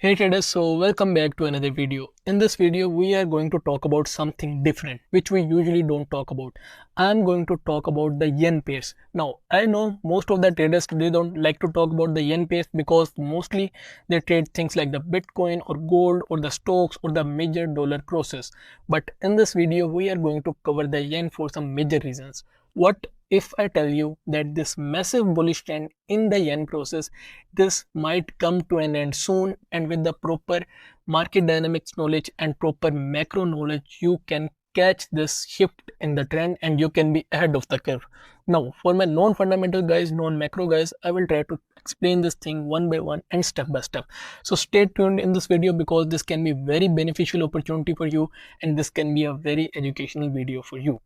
Hey traders, so welcome back to another video. In this video, we are going to talk about something different, which we usually don't talk about. I'm going to talk about the yen pairs. Now, I know most of the traders today don't like to talk about the yen pairs because mostly they trade things like the Bitcoin or gold or the stocks or the major dollar crosses. But in this video, we are going to cover the yen for some major reasons. What if I tell you that this massive bullish trend in the yen process, this might come to an end soon, and with the proper market dynamics knowledge and proper macro knowledge, you can catch this shift in the trend and you can be ahead of the curve. Now, for my non-fundamental guys, non-macro guys, I will try to explain this thing one by one and step by step. So stay tuned in this video because this can be very beneficial opportunity for you and this can be a very educational video for you.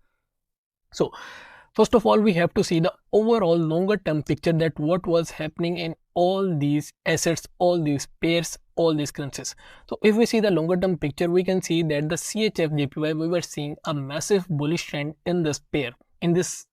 So first of all, we have to see the overall longer term picture that what was happening in all these assets, all these pairs, all these currencies. So if we see the longer term picture, we can see that the CHF JPY, we were seeing a massive bullish trend in this pair, in this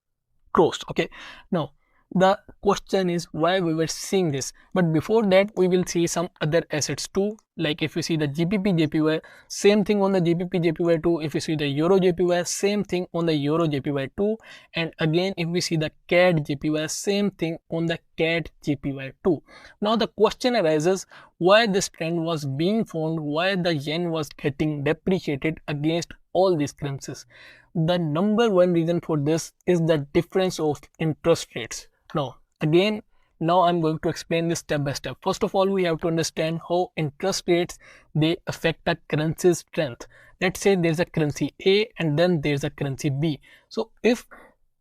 cross. Okay, now the question is why we were seeing this, but before that we will see some other assets too. Like if you see the GBP JPY, same thing on the GBP JPY too. If you see the Euro JPY, same thing on the Euro JPY too. And again, if we see the CAD JPY, same thing on the CAD JPY too. Now the question arises why this trend was being formed, why the yen was getting depreciated against all these currencies. The number one reason for this is the difference of interest rates. Now I'm going to explain this step by step. First of all, we have to understand how interest rates, they affect a currency's strength. Let's say there's a currency A and then there's a currency B. So if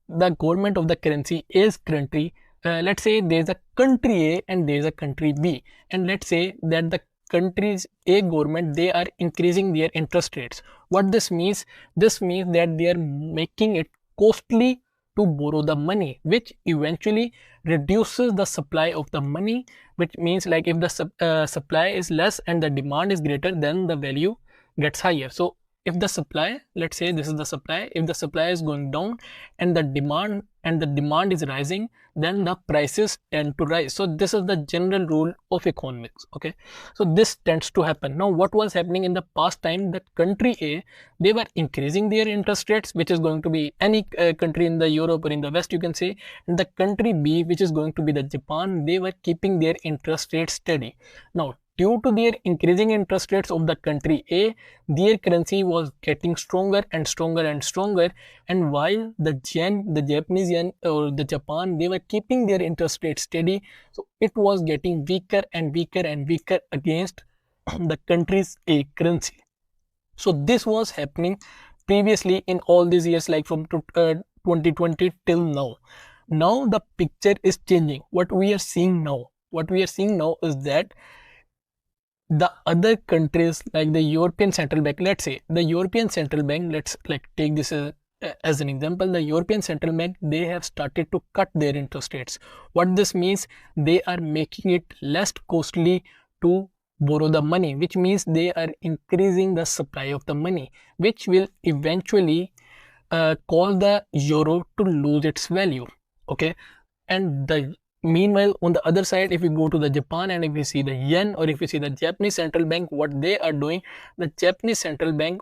the government of the currency is country, let's say there's a country A and there's a country B, and let's say that the countries A government, they are increasing their interest rates. What this means that they are making it costly to borrow the money, which eventually reduces the supply of the money, which means like if the supply is less and the demand is greater, then the value gets higher. So if the supply, let's say this is the supply, if the supply is going down and the demand is rising, then the prices tend to rise. So this is the general rule of economics. Okay, so this tends to happen. Now what was happening in the past time, that country A, they were increasing their interest rates, which is going to be any country in the Europe or in the West, you can say, and the country B, which is going to be the Japan, they were keeping their interest rates steady. Now due to their increasing interest rates of the country A, their currency was getting stronger and stronger and stronger, and while the yen, the Japanese yen or the Japan, they were keeping their interest rates steady, so it was getting weaker and weaker and weaker against the country's A currency. So this was happening previously in all these years, like from 2020 till now. Now the picture is changing. What we are seeing now is that the other countries like the European Central Bank, let's say the European Central Bank, let's like take this as an example, the European Central Bank, they have started to cut their interest rates. What this means, they are making it less costly to borrow the money, which means they are increasing the supply of the money, which will eventually cause the euro to lose its value. Okay, and meanwhile, on the other side, if we go to the Japan and if we see the yen, or if we see the Japanese central bank, what they are doing, the Japanese central bank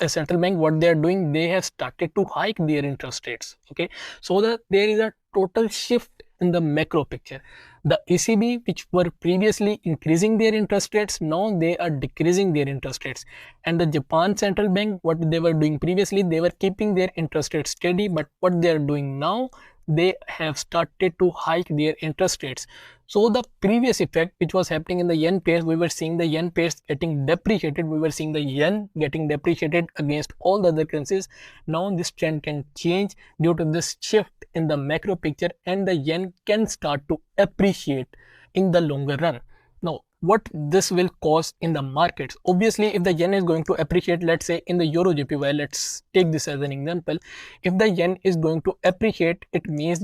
central bank, what they are doing, they have started to hike their interest rates. Okay, so that there is a total shift in the macro picture. The ECB, which were previously increasing their interest rates, now they are decreasing their interest rates. And the Japan central bank, what they were doing previously, they were keeping their interest rates steady, but what they are doing now, they have started to hike their interest rates. So the previous effect which was happening in the yen pairs, we were seeing the yen pairs getting depreciated, we were seeing the yen getting depreciated against all the other currencies. Now this trend can change due to this shift in the macro picture, and the yen can start to appreciate in the longer run. Now what this will cause in the markets, obviously if the yen is going to appreciate, let's say in the Euro JPY, let's take this as an example, if the yen is going to appreciate, it means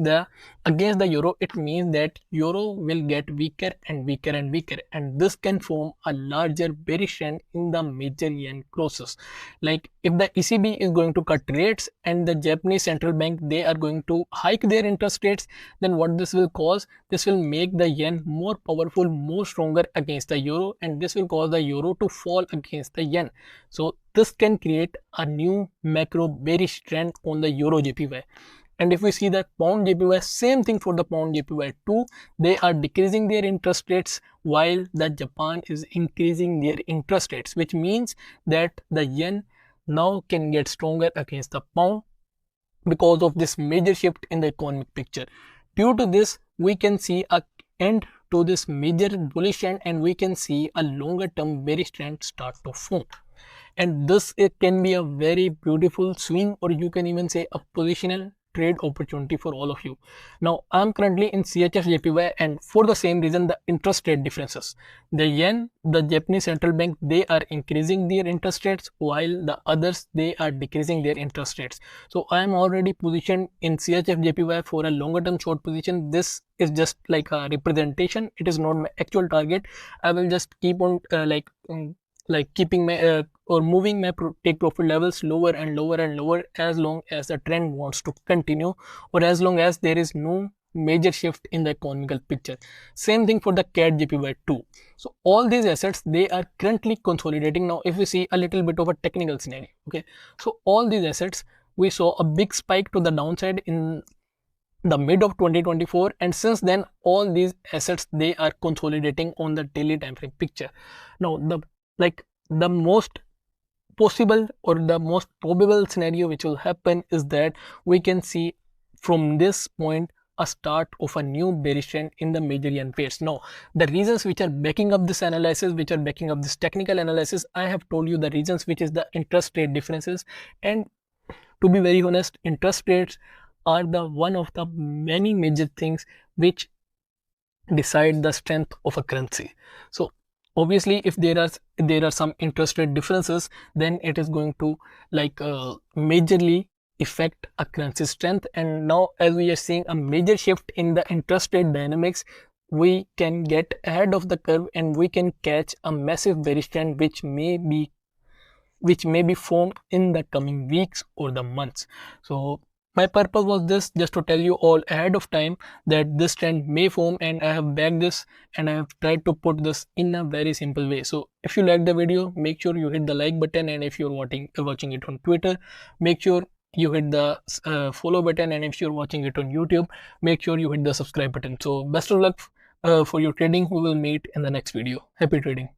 against the euro, it means that euro will get weaker and weaker and weaker, and this can form a larger bearish trend in the major yen crosses. Like if the ECB is going to cut rates and the Japanese central bank, they are going to hike their interest rates, then what this will cause, this will make the yen more powerful, more stronger against the euro, and this will cause the euro to fall against the yen. So this can create a new macro bearish trend on the euro JPY. And if we see the pound JPY, same thing for the pound JPY too. They are decreasing their interest rates while the Japan is increasing their interest rates, which means that the yen now can get stronger against the pound because of this major shift in the economic picture. Due to this, we can see a end to this major bullish trend, and we can see a longer term bearish trend start to form. And this, it can be a very beautiful swing, or you can even say a positional trade opportunity for all of you. Now I'm currently in CHF JPY, and for the same reason, the interest rate differences, the yen, the Japanese central bank, they are increasing their interest rates while the others, they are decreasing their interest rates. So I am already positioned in CHF JPY for a longer term short position. This is just like a representation, it is not my actual target. I will just keep on keeping my or moving my take profit levels lower and lower and lower as long as the trend wants to continue, or as long as there is no major shift in the economical picture. Same thing for the CAD JPY too. So all these assets, they are currently consolidating. Now if we see a little bit of a technical scenario, okay, so all these assets, we saw a big spike to the downside in the mid of 2024, and since then all these assets, they are consolidating on the daily time frame picture. Now the most possible or the most probable scenario which will happen is that we can see from this point a start of a new bearish trend in the major yen pairs. Now the reasons which are backing up this analysis, which are backing up this technical analysis, I have told you the reasons, which is the interest rate differences. And to be very honest, interest rates are the one of the many major things which decide the strength of a currency. So obviously if there are some interest rate differences, then it is going to majorly affect a currency strength. And now as we are seeing a major shift in the interest rate dynamics, we can get ahead of the curve and we can catch a massive bearish trend which may be formed in the coming weeks or the months. So my purpose was this, just to tell you all ahead of time that this trend may form, and I have backed this and I have tried to put this in a very simple way. So if you like the video, make sure you hit the like button, and if you're watching it on Twitter, make sure you hit the follow button, and if you're watching it on YouTube, make sure you hit the subscribe button. So best of luck for your trading. We will meet in the next video. Happy trading.